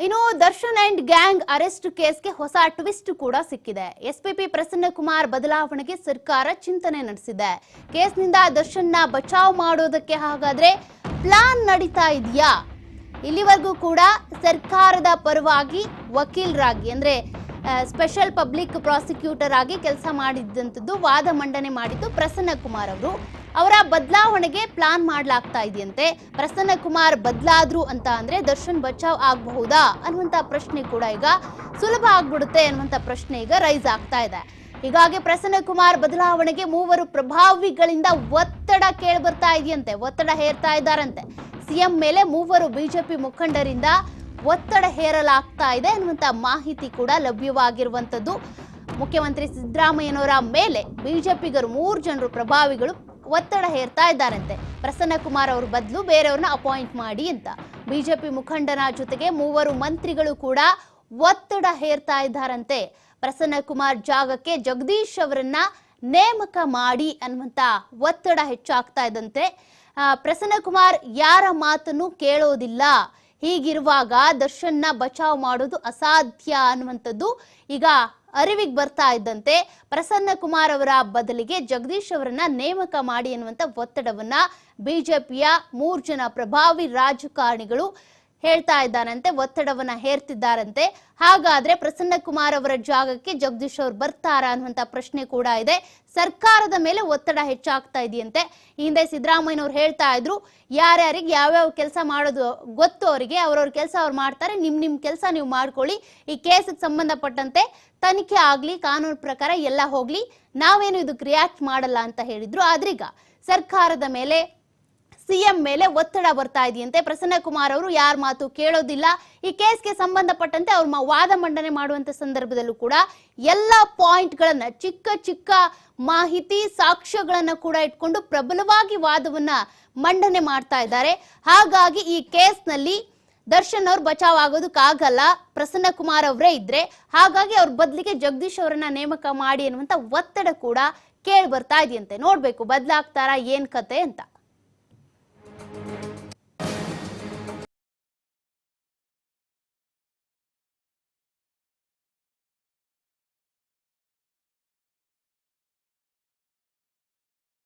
ಇನ್ನು Darshan and gang arrest ಕೇಸ್ಗೆ ಹೊಸ twist ಕೂಡ ಸಿಕ್ಕಿದೆ. ಎಸ್ಪಿಪಿ ಪ್ರಸನ್ನ ಕುಮಾರ್ ಬದಲಾವಣೆಗೆ ಸರ್ಕಾರ ಚಿಂತನೆ ನಡೆಸಿದೆ. ಕೇಸ್ನಿಂದ ದರ್ಶನ್ನ ಬಚಾವ್ ಮಾಡೋದಕ್ಕೆ ಹಾಗಾದ್ರೆ ಪ್ಲಾನ್ ನಡೀತಾ ಇದೆಯಾ? ಇಲ್ಲಿವರೆಗೂ ಕೂಡ ಸರ್ಕಾರದ ಪರವಾಗಿ ವಕೀಲರಾಗಿ ಅಂದ್ರೆ ಸ್ಪೆಷಲ್ ಪಬ್ಲಿಕ್ ಪ್ರಾಸಿಕ್ಯೂಟರ್ ಆಗಿ ಕೆಲಸ ಮಾಡಿದ್ದಂಥದ್ದು, ವಾದ ಮಂಡನೆ ಮಾಡಿದ್ದು ಪ್ರಸನ್ನ ಕುಮಾರ್ ಅವರು. ಅವರ ಬದಲಾವಣೆಗೆ ಪ್ಲಾನ್ ಮಾಡಲಾಗ್ತಾ ಇದೆಯಂತೆ. ಪ್ರಸನ್ನ ಕುಮಾರ್ ಬದಲಾದ್ರು ಅಂತ ಅಂದ್ರೆ ದರ್ಶನ್ ಬಚಾವ್ ಆಗಬಹುದಾ ಅನ್ನುವಂತ ಪ್ರಶ್ನೆ ಕೂಡ ಈಗ ಸುಲಭ ಆಗ್ಬಿಡುತ್ತೆ ಅನ್ನುವಂತ ಪ್ರಶ್ನೆ ಈಗ ರೈಸ್ ಆಗ್ತಾ ಇದೆ. ಹೀಗಾಗಿ ಪ್ರಸನ್ನ ಕುಮಾರ್ ಬದಲಾವಣೆಗೆ ಮೂವರು ಪ್ರಭಾವಿಗಳಿಂದ ಒತ್ತಡ ಕೇಳಿ ಬರ್ತಾ ಇದೆಯಂತೆ, ಒತ್ತಡ ಹೇರ್ತಾ ಇದ್ದಾರಂತೆ. ಸಿಎಂ ಮೇಲೆ ಮೂವರು ಬಿಜೆಪಿ ಮುಖಂಡರಿಂದ ಒತ್ತಡ ಹೇರಲಾಗ್ತಾ ಇದೆ ಅನ್ನುವಂತ ಮಾಹಿತಿ ಕೂಡ ಲಭ್ಯವಾಗಿರುವಂತದ್ದು. ಮುಖ್ಯಮಂತ್ರಿ ಸಿದ್ದರಾಮಯ್ಯನವರ ಮೇಲೆ ಬಿಜೆಪಿಗರು 3 ಜನರು ಪ್ರಭಾವಿಗಳು ಒತ್ತಡ ಹೇರ್ತಾ ಇದ್ದಾರಂತೆ. ಪ್ರಸನ್ನ ಕುಮಾರ್ ಅವ್ರ ಬದಲು ಬೇರೆಯವ್ರನ್ನ ಅಪಾಯಿಂಟ್ ಮಾಡಿ ಅಂತ. ಬಿಜೆಪಿ ಮುಖಂಡನ ಜೊತೆಗೆ 3 ಮಂತ್ರಿಗಳು ಕೂಡ ಒತ್ತಡ ಹೇರ್ತಾ ಇದ್ದಾರಂತೆ. ಪ್ರಸನ್ನ ಕುಮಾರ್ ಜಾಗಕ್ಕೆ ಜಗದೀಶ್ ಅವರನ್ನ ನೇಮಕ ಮಾಡಿ ಅನ್ನುವಂತ ಒತ್ತಡ ಹೆಚ್ಚಾಗ್ತಾ ಇದ್ದಂತೆ. ಪ್ರಸನ್ನ ಕುಮಾರ್ ಯಾರ ಮಾತನ್ನು ಕೇಳೋದಿಲ್ಲ, ಹೀಗಿರುವಾಗ ದರ್ಶನ್ನ ಬಚಾವ್ ಮಾಡೋದು ಅಸಾಧ್ಯ ಅನ್ನುವಂಥದ್ದು ಈಗ ಅರಿವಿಗೆ ಬರ್ತಾ ಇದ್ದಂತೆ ಪ್ರಸನ್ನ ಕುಮಾರ್ ಅವರ ಬದಲಿಗೆ ಜಗದೀಶ್ ಅವರನ್ನ ನೇಮಕ ಮಾಡಿ ಅನ್ನುವಂಥ ಒತ್ತಡವನ್ನ ಬಿಜೆಪಿಯ 3 ಜನ ಪ್ರಭಾವಿ ರಾಜಕಾರಣಿಗಳು ಹೇಳ್ತಾ ಇದ್ದಾರಂತೆ, ಒತ್ತಡವನ್ನ ಹೇರ್ತಿದ್ದಾರಂತೆ. ಹಾಗಾದ್ರೆ ಪ್ರಸನ್ನ ಕುಮಾರ್ ಅವರ ಜಾಗಕ್ಕೆ ಜಗದೀಶ್ ಅವರು ಬರ್ತಾರಾ ಅನ್ನುವಂಥ ಪ್ರಶ್ನೆ ಕೂಡ ಇದೆ. ಸರ್ಕಾರದ ಮೇಲೆ ಒತ್ತಡ ಹೆಚ್ಚಾಗ್ತಾ ಇದೆಯಂತೆ. ಈ ಹಿಂದೆ ಸಿದ್ದರಾಮಯ್ಯನವ್ರು ಹೇಳ್ತಾ ಇದ್ರು, ಯಾರ್ಯಾರಿಗೆ ಯಾವ್ಯಾವ ಕೆಲಸ ಮಾಡೋದು ಗೊತ್ತು ಅವರಿಗೆ, ಅವ್ರವ್ರ ಕೆಲಸ ಅವ್ರು ಮಾಡ್ತಾರೆ, ನಿಮ್ ಕೆಲಸ ನೀವು ಮಾಡ್ಕೊಳ್ಳಿ, ಈ ಕೇಸಿಗೆ ಸಂಬಂಧಪಟ್ಟಂತೆ ತನಿಖೆ ಆಗ್ಲಿ, ಕಾನೂನು ಪ್ರಕಾರ ಎಲ್ಲ ಹೋಗ್ಲಿ, ನಾವೇನು ಇದಕ್ಕೆ ರಿಯಾಕ್ಟ್ ಮಾಡಲ್ಲ ಅಂತ ಹೇಳಿದ್ರು. ಆದ್ರೀಗ ಸರ್ಕಾರದ ಮೇಲೆ ಸಿಎಂ ಮೇಲೆ ಒತ್ತಡ ಬರ್ತಾ ಇದೆಯಂತೆ. ಪ್ರಸನ್ನ ಕುಮಾರ್ ಅವರು ಯಾರ ಮಾತು ಕೇಳೋದಿಲ್ಲ. ಈ ಕೇಸ್ಗೆ ಸಂಬಂಧಪಟ್ಟಂತೆ ಅವ್ರ ವಾದ ಮಂಡನೆ ಮಾಡುವಂತ ಸಂದರ್ಭದಲ್ಲೂ ಕೂಡ ಎಲ್ಲ ಪಾಯಿಂಟ್ಗಳನ್ನ, ಚಿಕ್ಕ ಚಿಕ್ಕ ಮಾಹಿತಿ ಸಾಕ್ಷ್ಯಗಳನ್ನ ಕೂಡ ಇಟ್ಕೊಂಡು ಪ್ರಬಲವಾಗಿ ವಾದವನ್ನ ಮಂಡನೆ ಮಾಡ್ತಾ ಇದ್ದಾರೆ. ಹಾಗಾಗಿ ಈ ಕೇಸ್ನಲ್ಲಿ ದರ್ಶನ್ ಅವ್ರು ಬಚಾವ್ ಆಗೋದಕ್ಕಾಗಲ್ಲ, ಪ್ರಸನ್ನ ಕುಮಾರ್ ಅವರೇ ಇದ್ರೆ, ಹಾಗಾಗಿ ಅವ್ರ ಬದಲಿಗೆ ಜಗದೀಶ್ ಅವರನ್ನ ನೇಮಕ ಮಾಡಿ ಅನ್ನುವಂತ ಒತ್ತಡ ಕೂಡ ಕೇಳಿ ಬರ್ತಾ ಇದೆಯಂತೆ. ನೋಡ್ಬೇಕು ಬದಲಾಗ್ತಾರಾ ಏನ್ ಕತೆ ಅಂತ.